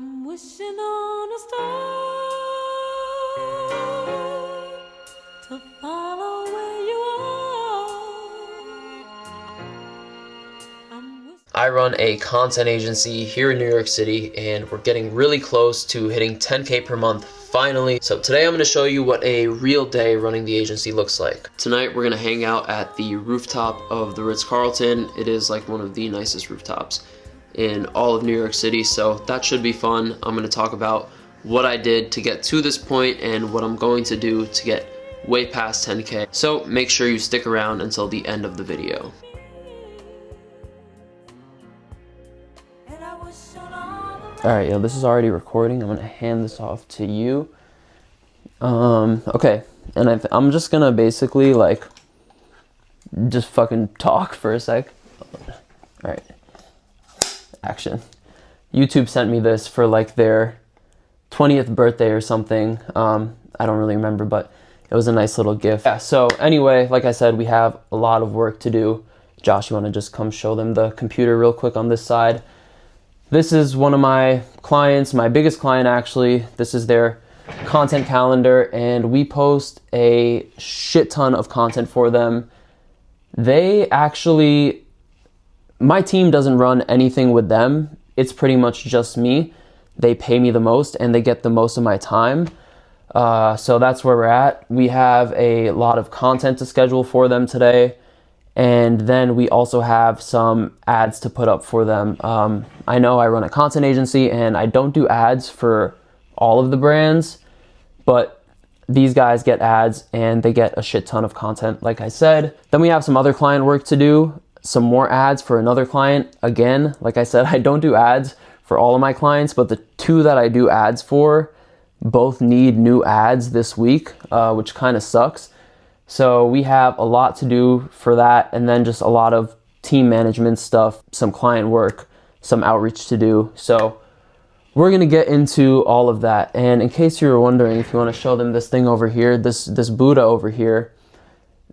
I'm wishing on a star to follow where you are. I run a content agency here in New York City, and we're getting really close to hitting 10K per month finally. So today I'm going to show you what a real day running the agency looks like. Tonight we're going to hang out at the rooftop of the Ritz-Carlton. It is like one of the nicest rooftops in all of New York City, so that should be fun. I'm going to talk about what I did to get to this point and what I'm going to do to get way past 10K. So make sure you stick around until the end of the video. Alright, yo, this is already recording. I'm going to hand this off to you. Okay, and I'm just going to basically, like, just fucking talk for a sec. Alright. Action. YouTube sent me this for, like, their 20th birthday or something. I don't really remember, but it was a nice little gift. Yeah, so anyway, like I said, we have a lot of work to do. Josh, you want to just come show them the computer real quick on this side? This is one of my clients, my biggest client actually. This is their content calendar, and we post a shit ton of content for them. They actually, my team doesn't run anything with them. It's pretty much just me. They pay me the most and they get the most of my time. So that's where we're at. We have a lot of content to schedule for them today. And then we also have some ads to put up for them. I know I run a content agency and I don't do ads for all of the brands, but these guys get ads and they get a shit ton of content, like I said. Then we have some other client work to do, some more ads for another client. Again, like I said, I don't do ads for all of my clients, but the two that I do ads for both need new ads this week, which kind of sucks. So we have a lot to do for that, and then just a lot of team management stuff, some client work, some outreach to do. So we're going to get into all of that. And in case you were wondering, if you want to show them this thing over here, this Buddha over here,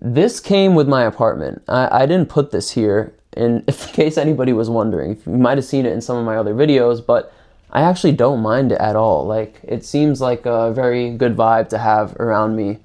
this came with my apartment. I didn't put this here, in case anybody was wondering. You might have seen it in some of my other videos, but I actually don't mind it at all. Like, it seems like a very good vibe to have around me.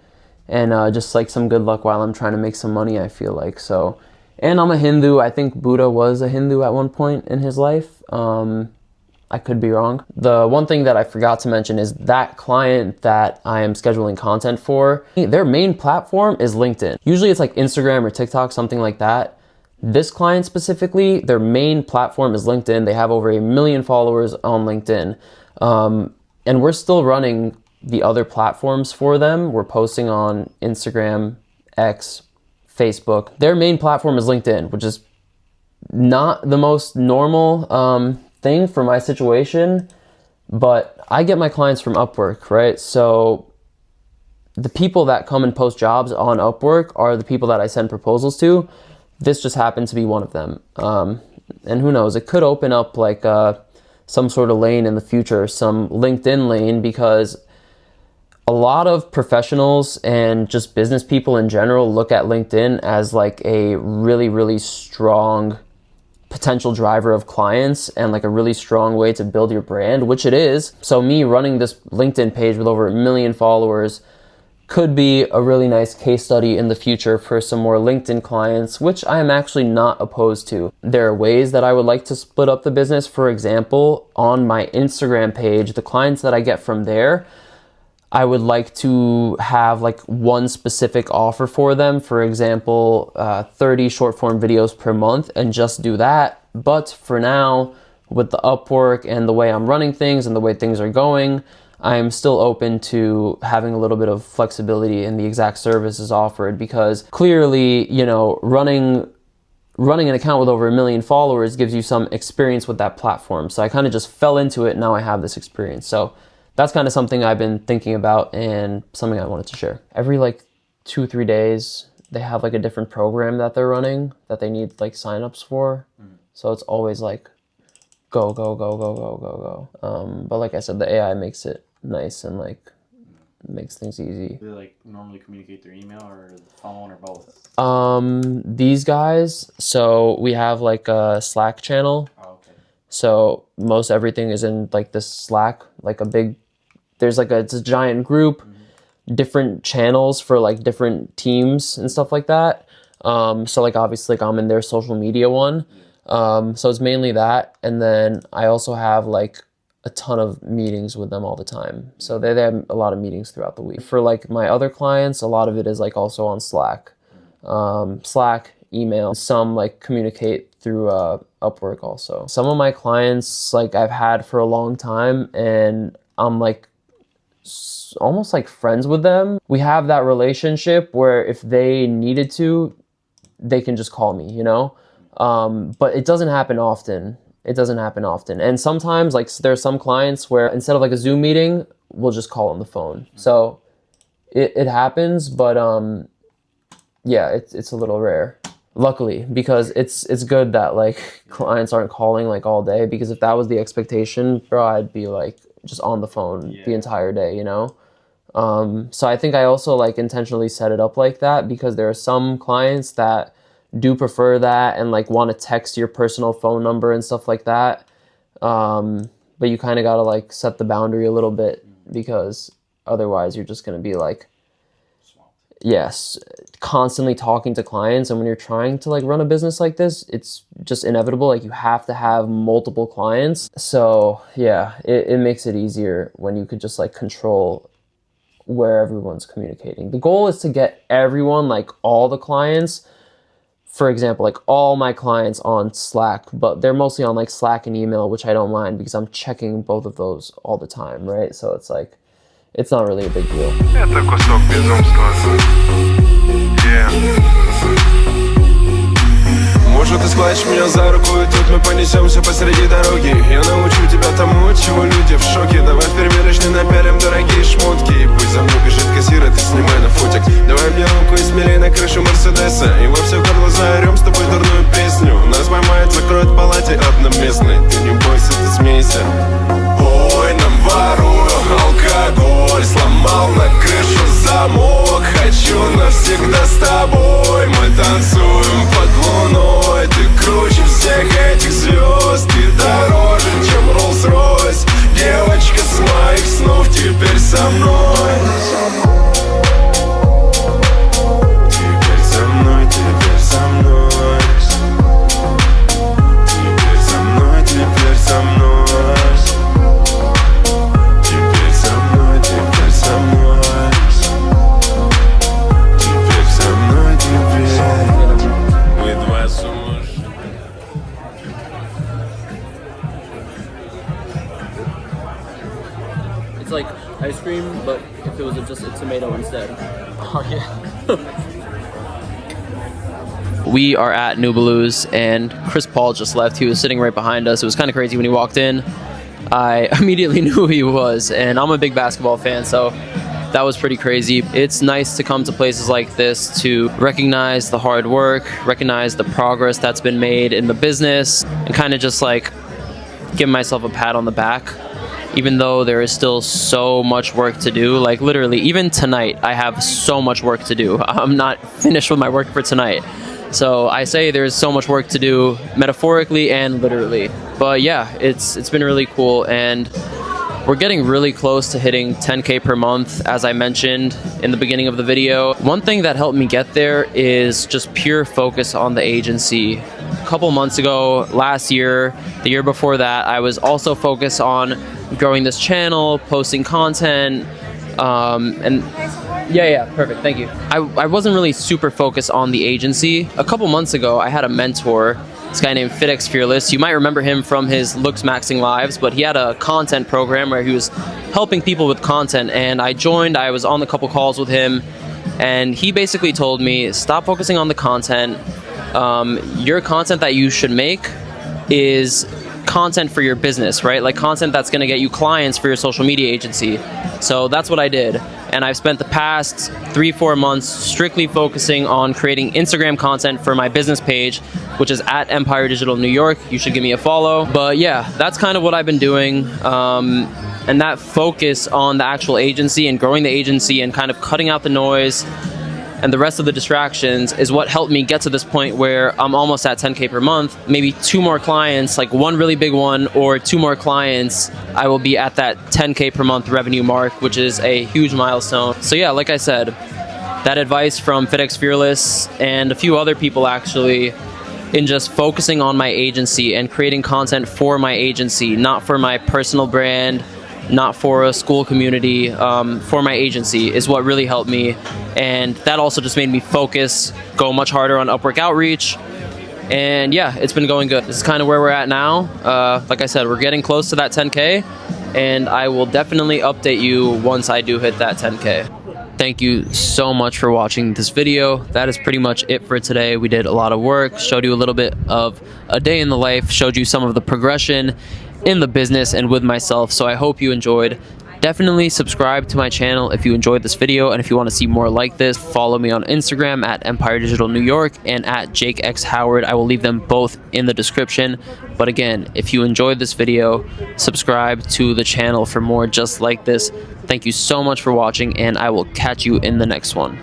And just like some good luck while I'm trying to make some money, I feel like. So, and I'm a Hindu. I think Buddha was a Hindu at one point in his life. I could be wrong. The one thing that I forgot to mention is that client that I am scheduling content for, their main platform is LinkedIn. Usually it's like Instagram or TikTok, something like that. This client specifically, their main platform is LinkedIn. They have over 1 million followers on LinkedIn. And we're still running the other platforms for them. We're posting on Instagram, X, Facebook. Their main platform is LinkedIn, which is not the most normal thing for my situation, but I get my clients from Upwork, right? So the people that come and post jobs on Upwork are the people that I send proposals to. This just happened to be one of them. And who knows, it could open up like some sort of lane in the future, some LinkedIn lane, because a lot of professionals and just business people in general look at LinkedIn as like a really, really strong potential driver of clients and like a really strong way to build your brand, which it is. So me running this LinkedIn page with over 1 million followers could be a really nice case study in the future for some more LinkedIn clients, which I am actually not opposed to. There are ways that I would like to split up the business. For example, on my Instagram page, the clients that I get from there, I would like to have like one specific offer for them. For example, 30 short form videos per month, and just do that. But for now, with the Upwork and the way I'm running things and the way things are going, I'm still open to having a little bit of flexibility in the exact services offered, because clearly, you know, running an account with over 1 million followers gives you some experience with that platform. So I kind of just fell into it, and now I have this experience. So that's kind of something I've been thinking about and something I wanted to share. Every like 2-3 days, they have like a different program that they're running that they need like signups for. So it's always like go, go, go, go, go, go, go. But like I said, the AI makes it nice and like makes things easy. Do they like normally communicate through email or the phone or both? These guys, so we have like a Slack channel. Oh, okay. So most everything is in like this Slack, like a big, it's a giant group, different channels for like different teams and stuff like that. So like obviously like I'm in their social media one. So it's mainly that. And then I also have like a ton of meetings with them all the time. So they have a lot of meetings throughout the week. For like my other clients, a lot of it is like also on Slack, email, some like communicate through Upwork also. Some of my clients like I've had for a long time and I'm like almost like friends with them. We have that relationship where if they needed to, they can just call me, you know? But it doesn't happen often. And sometimes like there are some clients where instead of like a Zoom meeting, we'll just call on the phone. So it happens, but yeah, it's a little rare. Luckily, because it's good that like clients aren't calling like all day, because if that was the expectation, bro, I'd be like just on the phone the entire day, you know? So I think I also like intentionally set it up like that because there are some clients that do prefer that and like want to text your personal phone number and stuff like that. But you kind of got to like set the boundary a little bit because otherwise you're just going to be like, yes, constantly talking to clients. And when you're trying to like run a business like this, it's just inevitable. Like you have to have multiple clients. So yeah, it makes it easier when you could just like control where everyone's communicating. The goal is to get everyone, like all the clients, for example, like all my clients on Slack, but they're mostly on like Slack and email, which I don't mind because I'm checking both of those all the time, right? So it's like, it's not really a big deal. Это кусок безумства. Может, ты схватишь меня за руку, и тут мы понесемся посреди дороги. Я научу тебя тому, от чего люди в шоке. Давай в примерочной напялим дорогие шмотки. И пусть за мной бежит кассир, ты снимай на фотик. Давай мне руку и смелей на крышу Мерседеса. И во все горло заорем с тобой дурную песню. Нас поймают, закроют в палате одноместной. Ты не бойся, ты смейся. Ой, нам ворую алкоголь. Сломал на крышу замок. Хочу навсегда с тобой. Мы танцуем под луной. Ты круче всех этих звезд. Ты дороже, чем Rolls-Royce. Девочка с моих снов теперь со мной. Теперь со мной, теперь со мной. Теперь со мной, теперь со мной. Теперь со мной, теперь со мной. Теперь со мной, теперь. Мы два сумасшедших. It's like ice cream, but if it was just a tomato instead. Oh yeah. We are at Nubaloo's and Chris Paul just left. He was sitting right behind us. It was kind of crazy when he walked in. I immediately knew who he was, and I'm a big basketball fan, so that was pretty crazy. It's nice to come to places like this to recognize the hard work, recognize the progress that's been made in the business, and kind of just like give myself a pat on the back. Even though there is still so much work to do, like literally, even tonight, I have so much work to do. I'm not finished with my work for tonight. So I say there's so much work to do, metaphorically and literally. But yeah, it's been really cool, and we're getting really close to hitting 10K per month, as I mentioned in the beginning of the video. One thing that helped me get there is just pure focus on the agency. A couple months ago, last year, the year before that, I was also focused on growing this channel, posting content, and yeah, perfect, thank you. I wasn't really super focused on the agency. A couple months ago, I had a mentor, this guy named FitX Fearless. You might remember him from his Looks Maxing Lives, but he had a content program where he was helping people with content, and I joined. I was on a couple calls with him, and he basically told me, stop focusing on the content. Your content that you should make is content for your business, right? Like content that's gonna get you clients for your social media agency. So that's what I did. And I've spent the past 3-4 months strictly focusing on creating Instagram content for my business page, which is at Empire Digital New York. You should give me a follow. But yeah, that's kind of what I've been doing. And that focus on the actual agency and growing the agency and kind of cutting out the noise and the rest of the distractions is what helped me get to this point where I'm almost at 10K per month. Maybe 2 more clients, like one really big one or 2 more clients, I will be at that 10K per month revenue mark, which is a huge milestone. So yeah, like I said, that advice from FitX Fearless and a few other people actually, in just focusing on my agency and creating content for my agency, not for my personal brand, not for a school community, for my agency, is what really helped me. And that also just made me focus, go much harder on Upwork outreach. And yeah, it's been going good. This is kind of where we're at now. Like I said, we're getting close to that 10K, and I will definitely update you once I do hit that 10K. Thank you so much for watching this video. That is pretty much it for today. We did a lot of work, showed you a little bit of a day in the life, showed you some of the progression in the business and with myself. So I hope you enjoyed. Definitely subscribe to my channel if you enjoyed this video, and if you want to see more like this, follow me on Instagram at Empire Digital New York and at Jake X Howard. I will leave them both in the description. But again, if you enjoyed this video, subscribe to the channel for more just like this. Thank you so much for watching, and I will catch you in the next one.